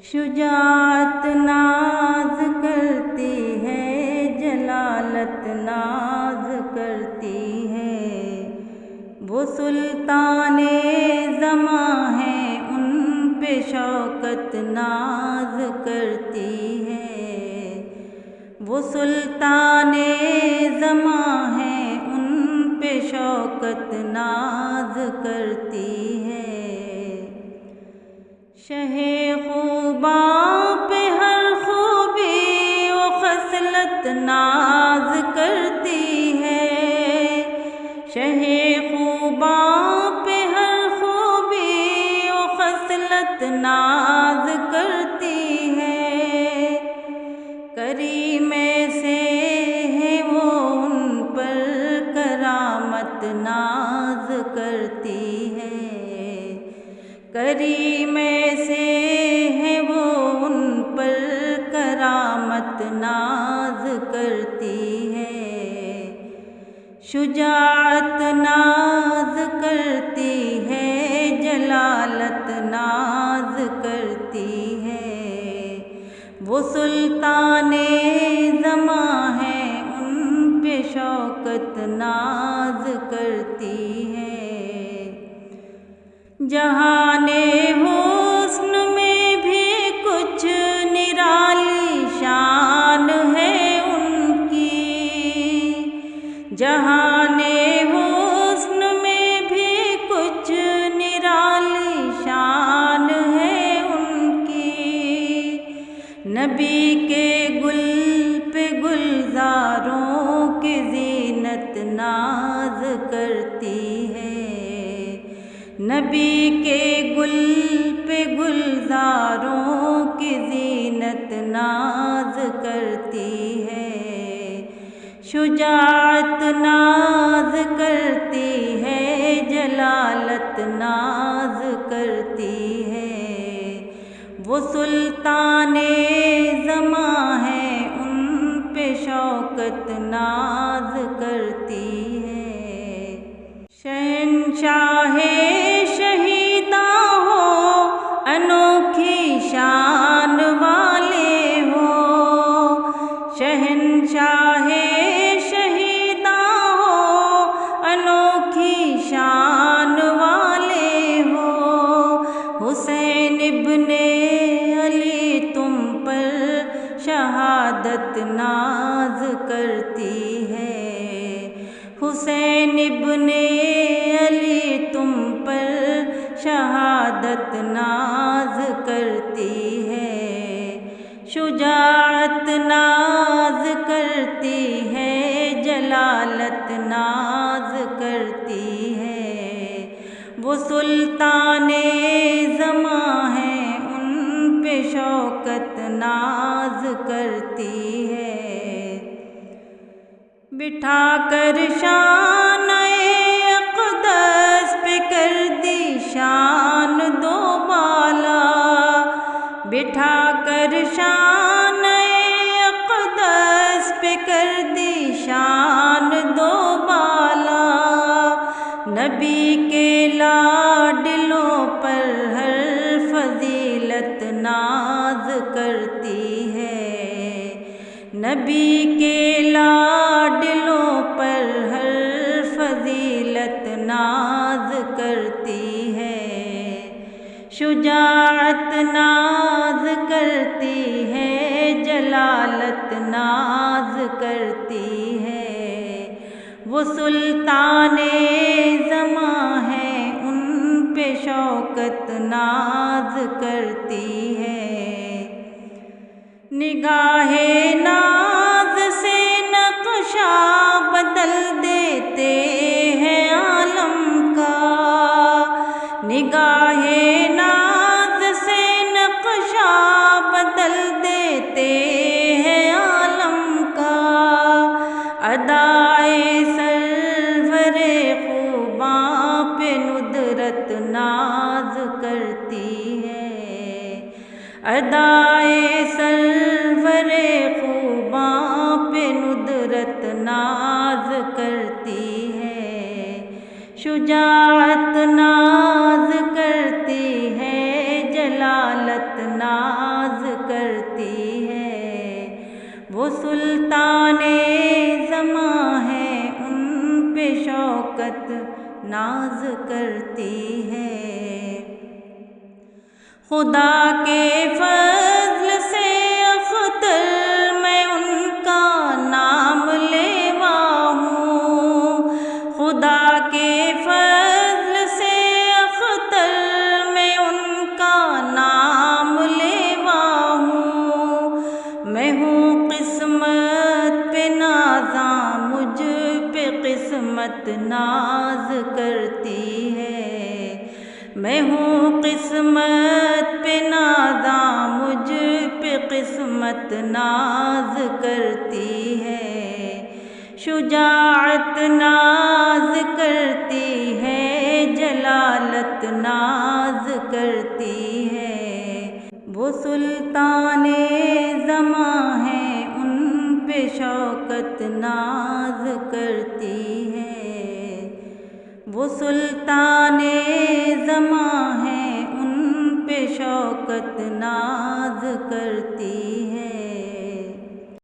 شجاعت ناز کرتی ہے، جلالت ناز کرتی ہے، وہ سلطان زماں ہے، ان پہ شوکت ناز کرتی ہے، وہ سلطان زماں ہے، ان پہ شوکت ناز کرتی ہے۔ شہ خوباں پہ ہر خوبی و خصلت ناز کرتی ہے، شہ خوباں پہ ہر خوبی و خصلت ناز کرتی ہے، کریم سے ہے وہ ان پر کرامت ناز کرتی ہے، کریم سے ہے وہ ان پر کرامت ناز کرتی ہے، شجاعت ناز کرتی ہے، جلالت ناز کرتی ہے، وہ سلطان زماں ہے، ان پہ شوکت ناز کرتی ہے۔ جہان حسن میں بھی کچھ نرالی شان ہے ان کی، جہان حسن میں بھی کچھ نرالی شان ہے ان کی، نبی کے گل پہ گلزاروں کی زینت ناز کرتی ہے، نبی کے گل پہ گلزاروں کی زینت ناز کرتی ہے، شجاعت ناز کرتی ہے، جلالت ناز کرتی ہے، وہ سلطان زماں ہے، ان پہ شوکت ناز کرتی ہے۔ شہنشاہ شہیداں ہو، انوکھی شان والے ہو، شہنشاہ شہیداں ہو، انوکھی شان والے ہو، حسین ابن علی تم پر شہادت ناز کرتی ہے، حسین ابن علی تم پر شہادت ناز کرتی ہے، شجاعت ناز کرتی ہے، جلالت ناز کرتی ہے، وہ سلطان زماں ہے، ان پہ شوکت ناز کرتی ہے۔ بٹھا کر شان اقدس پہ کر دی شان دو بالا، بٹھا کر شان اقدس پہ کر دی شان دو بالا، نبی کے لاڈلوں پر ہر فضیلت ناز کرتی ہے، نبی کے لاڈلوں پر ہر فضیلت ناز کرتی ہے، شجاعت ناز کرتی ہے، جلالت ناز کرتی ہے، وہ سلطان زماں ہے، ان پہ شوکت ناز کرتی ہے۔ نگاہ ناز سے نقشہ بدل دیتے ہیں عالم کا، نگاہ ناز سے نقشہ بدل دیتے ہیں عالم کا، ادائے سرور خوباں پہ ندرت ناز کرتی ہے، ادائے سرور خوباں پہ ندرت ناز کرتی ہے، شجاعت ناز کرتی ہے، جلالت ناز کرتی ہے، وہ سلطان زماں ہے ان پہ شوکت ناز کرتی ہے۔ خدا کے فضل سے اختر میں ان کا نام لیوا ہوں، خدا کے فضل سے اختر میں ان کا نام لیوا ہوں۔ میں ہوں قسمت پہ نازاں، مجھ پہ قسمت ناز کرتی ہے، میں ہوں قسمت پہ نازاں، مجھ پہ قسمت ناز کرتی ہے۔ شجاعت ناز کرتی ہے، جلالت ناز کرتی ہے، وہ سلطان زماں ہے ان پہ شوکت ناز کرتی ہے، وہ سلطان زماں ہے ان پہ شوکت ناز کرتی ہے۔